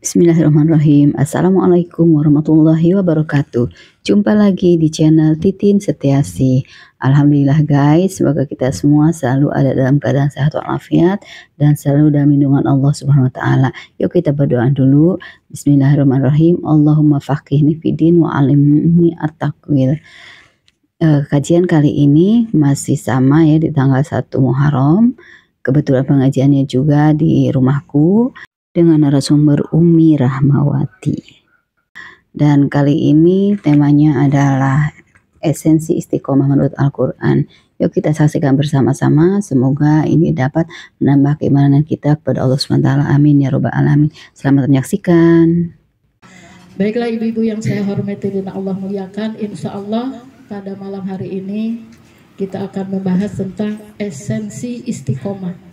Bismillahirrahmanirrahim. Assalamualaikum warahmatullahi wabarakatuh. Jumpa lagi di channel Titin Setiasi. Alhamdulillah guys, semoga kita semua selalu ada dalam keadaan sehat walafiat dan selalu dalam lindungan Allah Subhanahu wa taala. Yuk kita berdoa dulu. Bismillahirrahmanirrahim. Allahumma faqihni fiddin wa 'allimni at-takwil. Kajian kali ini masih sama ya, di tanggal 1 Muharram. Kebetulan pengajiannya juga di rumahku dengan narasumber Umi Rahmawati. Dan kali ini temanya adalah esensi istiqomah menurut Al-Quran. Yuk kita saksikan bersama-sama. Semoga ini dapat menambah keimanan kita kepada Allah SWT. Amin ya robbal alamin. Selamat menyaksikan. Baiklah ibu-ibu yang saya hormati dan Allah muliakan, insya Allah pada malam hari ini kita akan membahas tentang esensi istiqomah.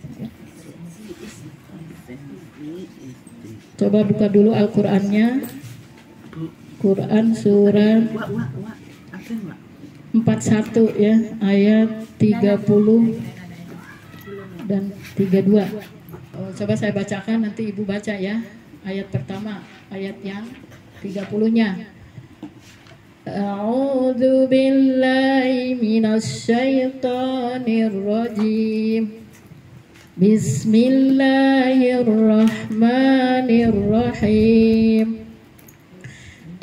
Coba buka dulu Al-Qurannya. Quran surat 41 ya, ayat 30 dan 32. Coba saya bacakan, nanti ibu baca ya. Ayat pertama, ayat yang 30-nya. A'udzu billahi minasy syaithanir rajim. Bismillahirrahmanirrahim.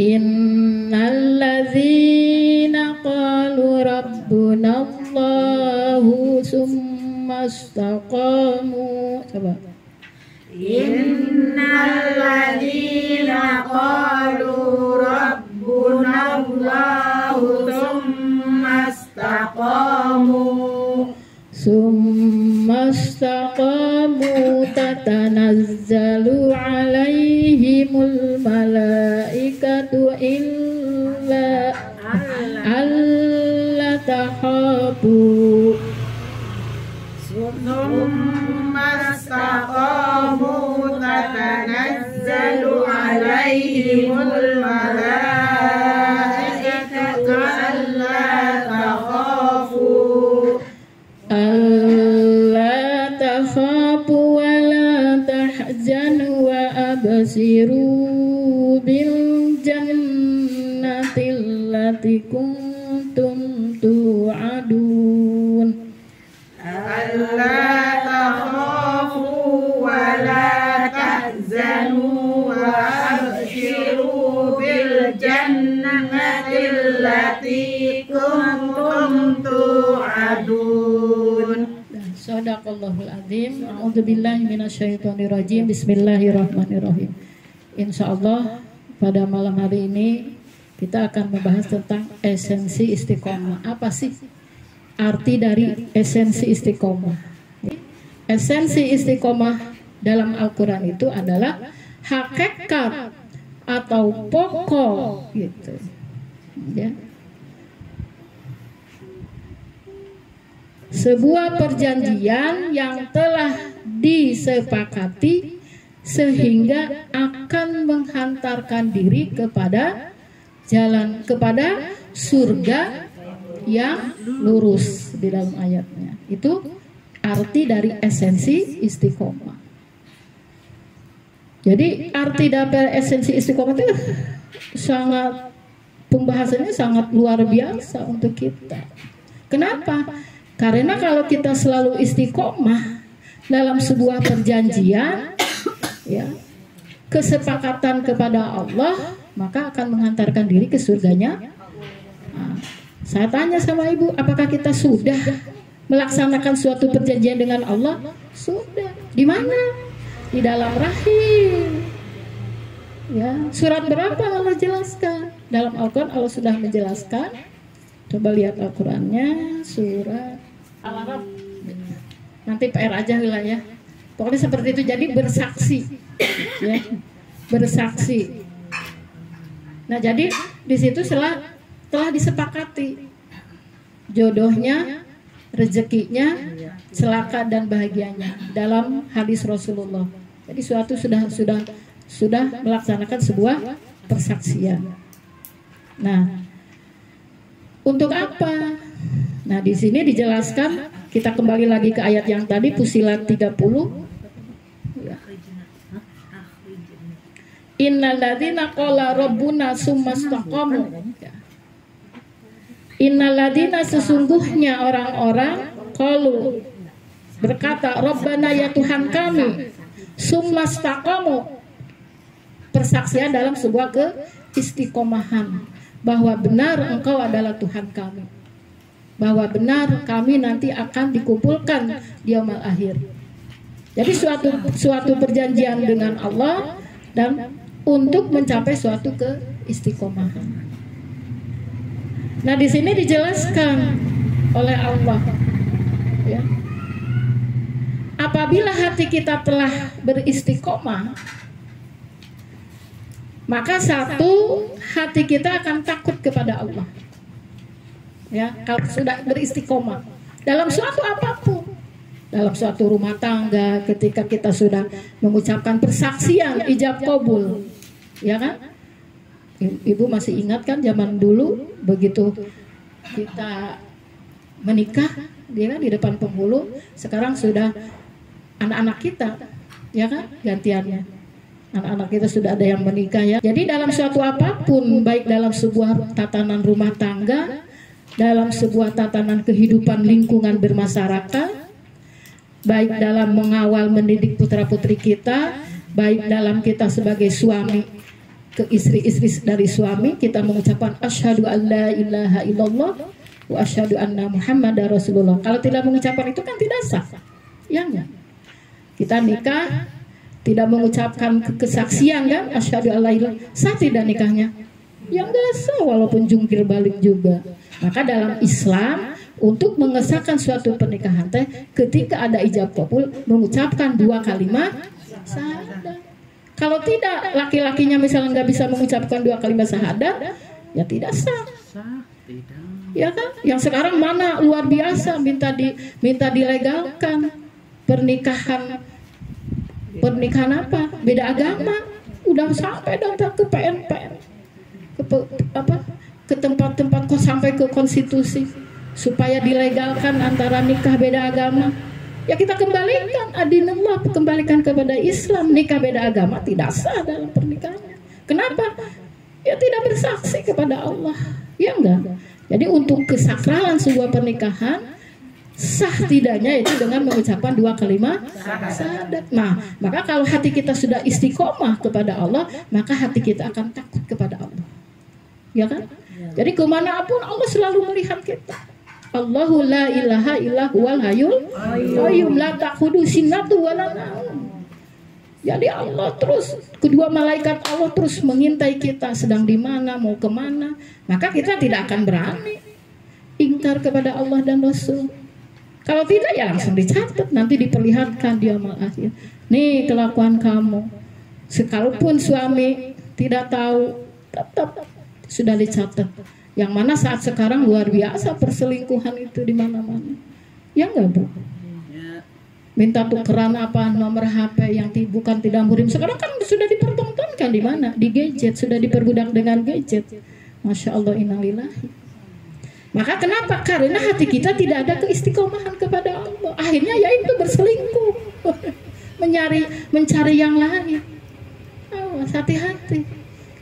Innal ladzina qalu rabbunallahu tsumma istaqamu. Coba. Innal ladzina qalu rabbunallahu tsumma istaqamu Sumastaqamu tatanazzalu alaihimul malaikatu illa alla tahabu. Sumastaqamu tatanazzalu alaihimul malaikatu alla takhafu alla takhafu wa la tahzanu wa absiru bil jannati allati kuntum tu'adun. alla takhafu wa la tahzanu wa abshiru bil jannati allati kuntum tu'adun. Sadaqallahul azim. A'udzubillahi minasyaitonirrajim. Bismillahirrahmanirrahim. Insyaallah pada malam hari ini kita akan membahas tentang esensi istiqomah. Apa sih arti dari esensi istiqomah? Esensi istiqomah dalam Al-Quran itu adalah hakikat atau pokok gitu. Ya. Sebuah perjanjian yang telah disepakati sehingga akan menghantarkan diri kepada surga yang lurus di dalam ayatnya. Itu arti dari esensi istiqomah. Jadi arti dari esensi istiqomah itu pembahasannya sangat luar biasa untuk kita. Kenapa? Karena kalau kita selalu istiqomah dalam sebuah perjanjian, ya, kesepakatan kepada Allah, maka akan menghantarkan diri ke surganya. Nah, saya tanya sama ibu, apakah kita sudah melaksanakan suatu perjanjian dengan Allah? Sudah. Di mana? Di dalam rahim. Ya, surat berapa Allah jelaskan? Dalam Al-Quran Allah sudah menjelaskan. Coba lihat Al-Qurannya, surat Al-Araf. Nanti PR aja lah ya. Pokoknya seperti itu. Jadi bersaksi, ya, bersaksi. Nah jadi di situ telah disepakati jodohnya, rezekinya, celaka dan bahagianya dalam hadis Rasulullah. Jadi suatu sudah melaksanakan sebuah persaksian. Nah, untuk apa? Nah, di sini dijelaskan, kita kembali lagi ke ayat yang tadi, Fussilat 30. Innalladzina qala rabbuna tsumastaqamu. Innalladzina sesungguhnya orang-orang qalu berkata Rabbana ya Tuhan kami tsumastaqamu, persaksian dalam sebuah keistiqomahan bahwa benar Engkau adalah Tuhan kami, bahwa benar kami nanti akan dikumpulkan di yaumul akhir. Jadi suatu perjanjian dengan Allah dan untuk mencapai suatu keistiqomahan. Nah, di sini dijelaskan oleh Allah, ya, apabila hati kita telah beristiqomah, maka satu, hati kita akan takut kepada Allah. Ya, kalau sudah beristiqomah dalam suatu apapun, dalam suatu rumah tangga, ketika kita sudah mengucapkan persaksian ijab kabul, ya kan? Ibu masih ingat kan zaman dulu begitu kita menikah, dia kan di depan penghulu, sekarang sudah anak-anak kita, ya kan, gantiannya. Anak-anak kita sudah ada yang menikah, ya. Jadi dalam suatu apapun, baik dalam sebuah tatanan rumah tangga, dalam sebuah tatanan kehidupan lingkungan bermasyarakat, baik dalam mengawal mendidik putra-putri kita, baik dalam kita sebagai suami ke istri-istri dari suami, kita mengucapkan asyhadu alla ilaha illallah wa asyhadu anna muhammadar rasulullah. Kalau tidak mengucapkan itu kan tidak sah, ya enggak? Kita nikah tidak mengucapkan kesaksian kan, asyhadu alla ilaha, sah tidak nikahnya? Ya enggak sah, walaupun jungkir balik juga. Maka dalam Islam untuk mengesahkan suatu pernikahan teh, ketika ada ijab kabul mengucapkan 2 kalimat syahadat. Kalau tidak, laki-lakinya misalnya nggak bisa mengucapkan 2 kalimat syahadat, ya tidak sah. Ya kan? Yang sekarang mana luar biasa, minta dilegalkan pernikahan apa? Beda agama, udah sampai datang ke PNPN, ke tempat-tempat kok sampai ke konstitusi supaya dilegalkan antara nikah beda agama. Ya kita kembalikan adinullah, kembalikan kepada Islam. Nikah beda agama tidak sah dalam pernikahannya. Kenapa? Ya tidak bersaksi kepada Allah, ya enggak. Jadi untuk kesakralan sebuah pernikahan sah tidaknya itu dengan mengucapkan 2 kalimat syahadat. Nah, maka kalau hati kita sudah istiqomah kepada Allah, maka hati kita akan takut kepada Allah, ya kan? Jadi kemanapun Allah selalu melihat kita. Allahu la ilaha illa huwal hayyul qayyum la ta'khudhu sinatun wa la naum. Jadi Allah terus, kedua malaikat Allah terus mengintai kita sedang di mana, mau kemana. Maka kita tidak akan berani ingkar kepada Allah dan Rasul. Kalau tidak ya langsung dicatat, nanti diperlihatkan di yaumul akhir. Nih kelakuan kamu. Sekalipun suami tidak tahu, tetap sudah dicatat. Yang mana saat sekarang luar biasa perselingkuhan itu di mana-mana. Ya enggak, Bu? Minta tukeran apa nomor HP yang bukan tidak murim. Sekarang kan sudah dipertontonkan di mana? Di gadget, sudah diperbudak dengan gadget. Masya Allah, innalillahi. Maka kenapa? Karena hati kita tidak ada keistiqomahan kepada Allah. Akhirnya yaitu berselingkuh. mencari yang lain. Awas, hati-hati.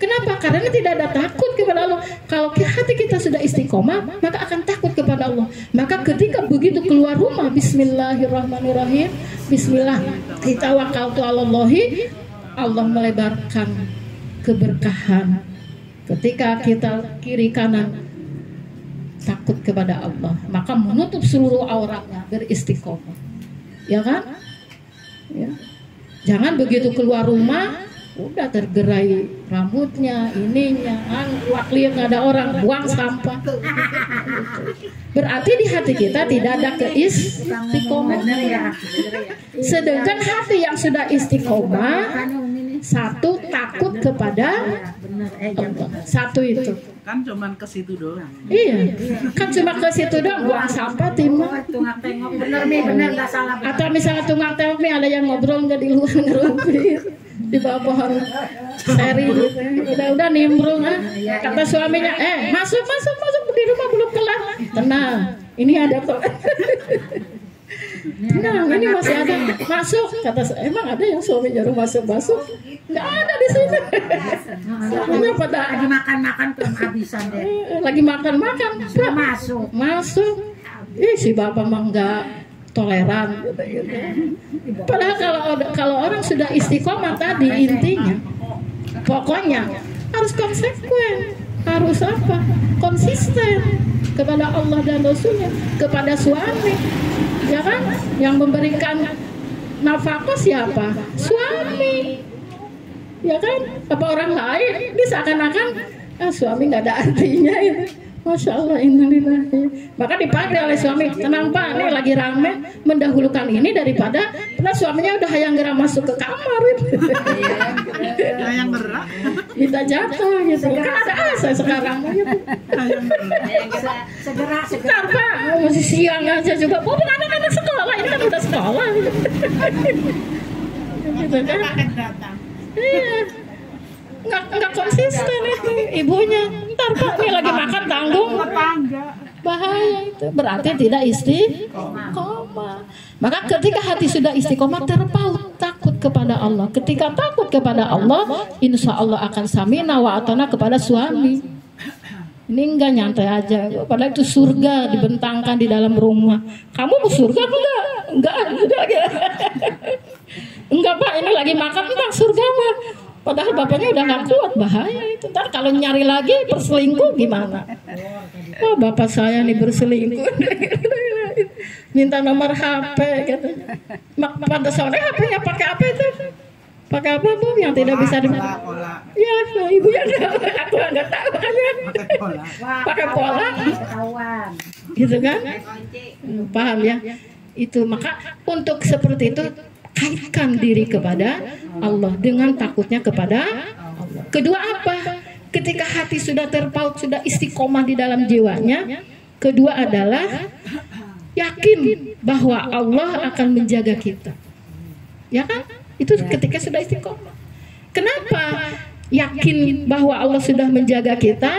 Kenapa? Karena tidak ada takut kepada Allah. Kalau hati kita sudah istiqomah, maka akan takut kepada Allah. Maka ketika begitu keluar rumah, bismillahirrahmanirrahim, bismillah, kita tawakkaltu 'alallahi, Allah melebarkan keberkahan. Ketika kita kiri kanan takut kepada Allah, maka menutup seluruh auratnya, beristiqomah. Ya kan? Ya. Jangan begitu keluar rumah udah tergerai rambutnya, ininya, lihat nggak ada orang, buang sampah. Berarti di hati kita tidak ada keistiqomah. Sedangkan hati yang sudah istiqomah, satu takut kepada Allah. Satu itu. Kan cuma ke situ doang. Iya, kan cuma ke situ doang, buang sampah, timah. Bener nggak salah. Atau misalnya tunggang tengok nih ada yang ngobrol nggak di luar ngerumpi di bawah pohon seri gitu. Udah nimbrung ah. Kata suaminya, masuk di rumah belum kelar. Tenang, ini ada kok. Nah, ini masih ada masuk. Kata saya, emang ada yang suami nyuruh masuk? Nggak ada di sini. Suaminya pada Lagi makan-makan kehabisan deh. lagi makan-makan. Sudah masuk. Masuk. Si bapak mah nggak toleran. Gitu. Padahal kalau orang sudah istiqomah tadi intinya, pokoknya harus konsekuen, harus apa? Konsisten kepada Allah dan Rasulnya, kepada suami, ya kan? Yang memberikan nafkah siapa? Suami, ya kan? Apa orang lain? Ini seakan-akan suami nggak ada artinya itu. Masya Allah, innalillahi. Maka dipanggil oleh suami, tenang Pak, ini lagi rame, mendahulukan ini daripada karena suaminya udah hayang gerak masuk ke kamar itu. Yang berat. Kita jatuh gitu. Kan ada asa sekarang. Segera. Bentar Pak, masih siang aja juga. Bukan anak-anak sekolah, ini kan udah sekolah. Gitu kan? Iya. Nggak konsisten itu ibunya. Ntar Pak, ini lagi makan tanggung. Bahaya itu. Berarti tidak istiqomah. Maka ketika hati sudah istiqomah, terpaut takut kepada Allah. Ketika takut kepada Allah, insya Allah akan samina wa atona kepada suami. Ini enggak nyantai aja. Padahal itu surga dibentangkan di dalam rumah. Kamu mau surga enggak? Enggak. Enggak Pak, ini lagi makan tentang surga Pak. Padahal bapaknya udah nggak kuat, bahaya itu. Ntar kalau nyari lagi berselingkuh gimana? Oh bapak saya nih berselingkuh, minta nomor HP katanya. Pada sore HP-nya pakai apa itu? Pakai apa Bu yang tidak bisa di? Ya ibunya aku nggak tahu kan? Pakai pola, gitu kan? Paham ya? Itu maka untuk seperti itu kaitkan diri kepada Allah dengan takutnya kepada Allah. Kedua apa? Ketika hati sudah terpaut, sudah istiqomah di dalam jiwanya. Kedua adalah yakin bahwa Allah akan menjaga kita. Ya kan? Itu ketika sudah istiqomah. Kenapa yakin bahwa Allah sudah menjaga kita?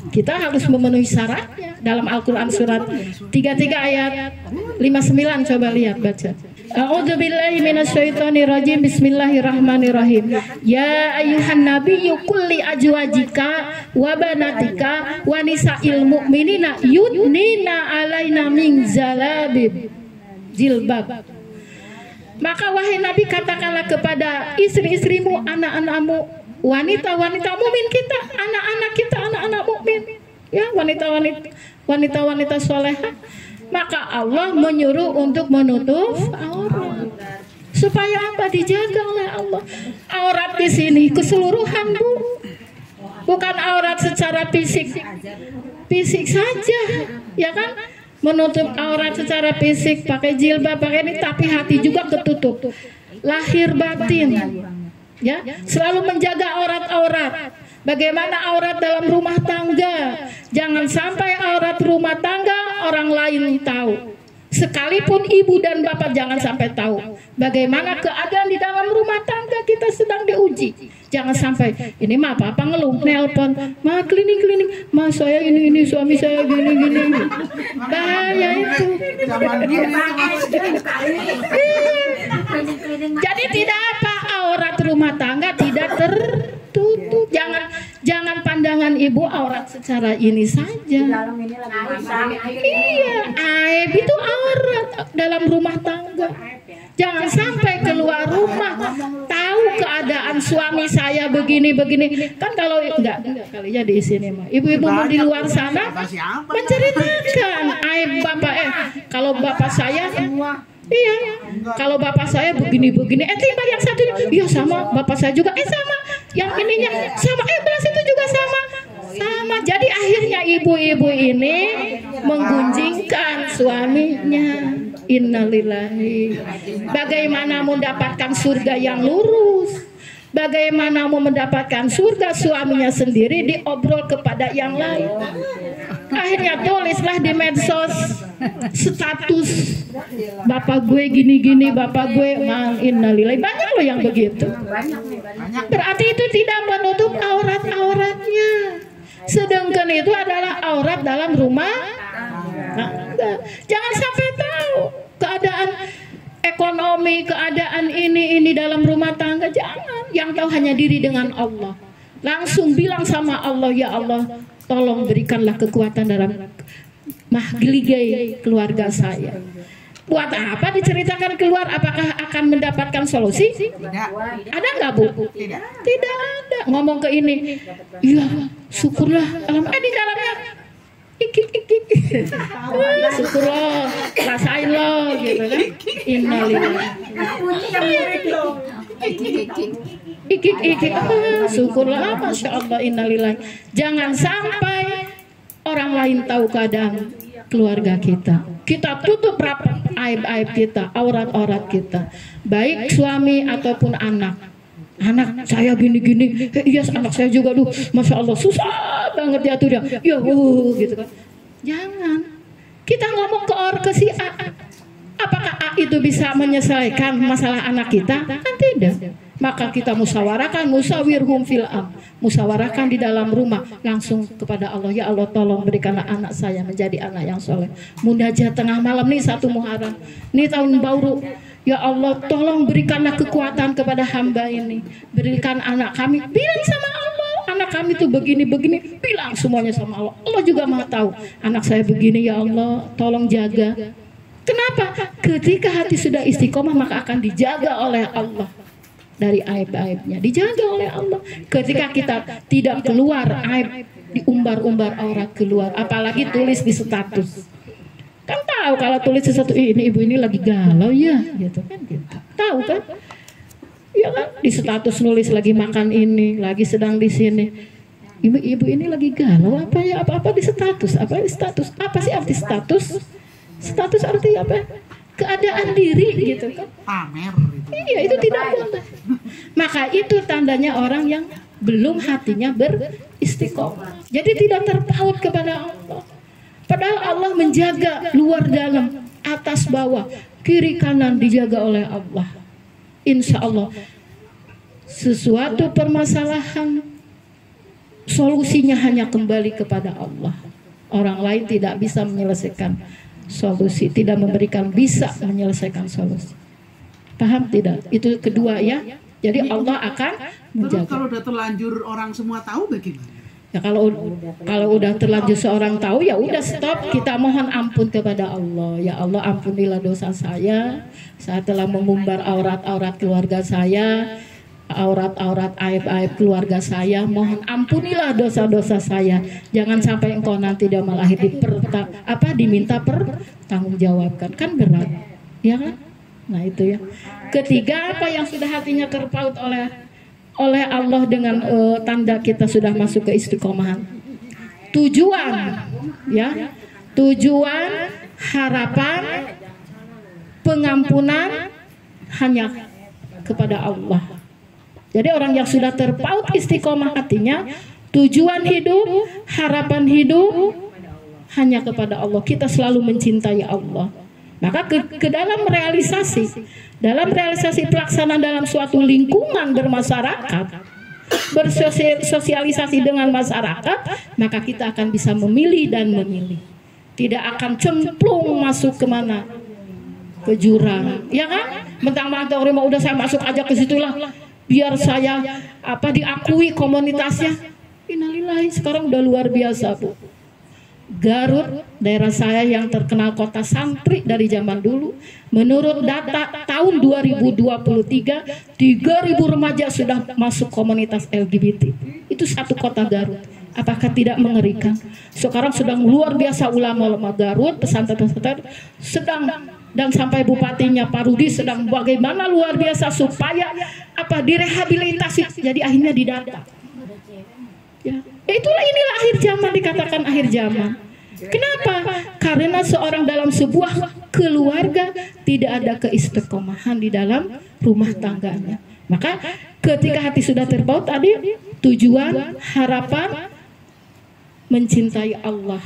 Kita harus memenuhi syaratnya. Dalam Al-Quran surat 33 ayat 59, coba lihat baca. A'udzubillahi minasyaitonirrajim. Bismillahirrahmanirrahim. Ya ayuhan nabiyyu qul li azwajika wa banatika wa nisa'il mu'minina yudnina 'alaina min jilbab. Maka wahai Nabi, katakanlah kepada istri-istrimu, anak-anakmu, wanita-wanita mukmin kita, anak-anak kita, anak-anak mukmin, ya, wanita-wanita solehah. Maka Allah menyuruh untuk menutup aurat. Supaya apa? Dijaga oleh Allah. Aurat di sini keseluruhan, Bu. Bukan aurat secara fisik saja, ya kan? Menutup aurat secara fisik, pakai jilbab, pakai ini, tapi hati juga ketutup. Lahir batin. Ya, selalu menjaga aurat-aurat. Bagaimana aurat dalam rumah tangga? Jangan sampai aurat rumah tangga orang lain tahu. Sekalipun ibu dan bapak jangan sampai tahu. Bagaimana keadaan di dalam rumah tangga kita sedang diuji. Jangan sampai ini mah apa ngeluh, nelpon, mah klinik, mah saya ini suami saya gini. Bahaya itu. Jadi tidak apa, aurat rumah tangga tidak tertutup. Jangan pandangan ibu aurat secara ini saja. Iya, aib itu aurat dalam rumah tangga. Jangan sampai keluar rumah tahu keadaan suami saya begini. Kan kalau enggak kalinya di sini mah. Ibu-ibu di luar sana menceritakan aib bapak. Kalau bapak saya iya, kalau bapak saya begini. Timbal yang satunya, iya sama, bapak saya juga, sama, yang ininya sama, belas itu juga sama. Jadi akhirnya ibu-ibu ini menggunjingkan suaminya. Innalillahi. Bagaimana mendapatkan surga yang lurus? Bagaimana mau mendapatkan surga, suaminya sendiri diobrol kepada yang lain. Akhirnya tulislah di medsos status, bapak gue gini, bapak gue innalillahi. Banyak loh yang begitu. Berarti itu tidak menutup aurat-auratnya. Sedangkan itu adalah aurat dalam rumah. Jangan sampai tahu keadaan ekonomi, keadaan ini dalam rumah tangga, jangan. Yang tahu hanya diri dengan Allah. Langsung bilang sama Allah, ya Allah, tolong berikanlah kekuatan dalam mahligai keluarga saya. Buat apa diceritakan keluar? Apakah akan mendapatkan solusi? Tidak. Ada nggak, Bu? Tidak. Tidak ada. Ngomong ke ini, iya syukurlah. Di dalamnya ikik. Syukurlah, rasain loh, gitu kan? Innalillahi. Ikik. Syukurlah, masya Allah, innalillahi. Jangan sampai orang lain tahu keadaan keluarga kita. Kita tutup rapat aib-aib kita, aurat-aurat kita, baik suami ataupun anak. Anak saya gini-gini, iya anak saya juga, masya Allah susah banget diatur dia, ya gitu kan. Jangan. Kita ngomong ke si A, apakah A itu bisa menyelesaikan masalah anak kita? Kan tidak. Maka kita musyawarahkan, musawirhum fil am, musyawarahkan di dalam rumah, langsung kepada Allah, ya Allah tolong berikanlah anak saya menjadi anak yang soleh. Munajat tengah malam nih 1 Muharram, nih tahun baru, ya Allah tolong berikanlah kekuatan kepada hamba ini, berikan anak kami, bilang sama Allah, anak kami tuh begini, bilang semuanya sama Allah. Allah juga Maha tahu, anak saya begini, ya Allah tolong jaga. Kenapa? Ketika hati sudah istiqomah maka akan dijaga oleh Allah dari aib-aibnya, dijaga oleh Allah. Ketika kita tidak keluar aib, diumbar-umbar aurat keluar, apalagi tulis di status. Kan tahu kalau tulis sesuatu, ini ibu ini lagi galau ya, gitu kan, gitu. Tahu kan? Ya kan, di status nulis lagi makan ini, lagi sedang di sini. Ibu ini lagi galau apa ya? Apa-apa di status? Apa di status? Apa sih arti status? Status arti apa? Keadaan diri, gitu kan? Pamer. Iya, itu tidak boleh. Maka itu tandanya orang yang belum hatinya beristiqomah. Jadi tidak terpaut kepada Allah. Padahal Allah menjaga luar dalam, atas bawah, kiri kanan dijaga oleh Allah. Insya Allah sesuatu permasalahan solusinya hanya kembali kepada Allah. Orang lain tidak bisa menyelesaikan solusi, tidak bisa menyelesaikan solusi. Paham tidak? Itu kedua ya. Jadi Allah akan menjaga. Kalau udah terlanjur orang semua tahu bagaimana? Ya kalau udah terlanjur seorang tahu, ya udah stop. Kita mohon ampun kepada Allah. Ya Allah, ampunilah dosa saya. Saya telah mengumbar aurat-aurat keluarga saya, aurat-aurat aib-aib keluarga saya. Mohon ampunilah dosa-dosa saya. Jangan sampai engkau nanti dia malah diminta pertanggungjawabkan. Kan berat, ya kan? Nah itu ya. Ketiga, apa yang sudah hatinya terpaut oleh Allah dengan tanda kita sudah masuk ke istiqomahan. Tujuan, ya, tujuan, harapan, pengampunan hanya kepada Allah. Jadi orang yang sudah terpaut istiqomah hatinya, tujuan hidup, harapan hidup hanya kepada Allah. Kita selalu mencintai Allah. Maka ke dalam realisasi pelaksanaan dalam suatu lingkungan bermasyarakat, bersosialisasi dengan masyarakat, maka kita akan bisa memilih dan memilih. Tidak akan cemplung masuk kemana? Ke jurang, ya kan? Mentang-mentang orang udah saya masuk aja ke situlah, biar saya diakui komunitasnya. Innalillahi, sekarang udah luar biasa, Bu. Garut, daerah saya yang terkenal kota santri dari zaman dulu, menurut data tahun 2023 3.000 remaja sudah masuk komunitas LGBT. Itu satu kota Garut. Apakah tidak mengerikan? Sekarang sedang luar biasa ulama-ulama Garut, pesantren-pesantren sedang, dan sampai bupatinya Pak Rudi sedang bagaimana luar biasa supaya direhabilitasi. Jadi akhirnya didata. Ya. Inilah akhir zaman, dikatakan akhir zaman. Kenapa? Karena seorang dalam sebuah keluarga tidak ada keistiqomahan di dalam rumah tangganya. Maka ketika hati sudah terpaut tadi, tujuan, harapan, mencintai Allah.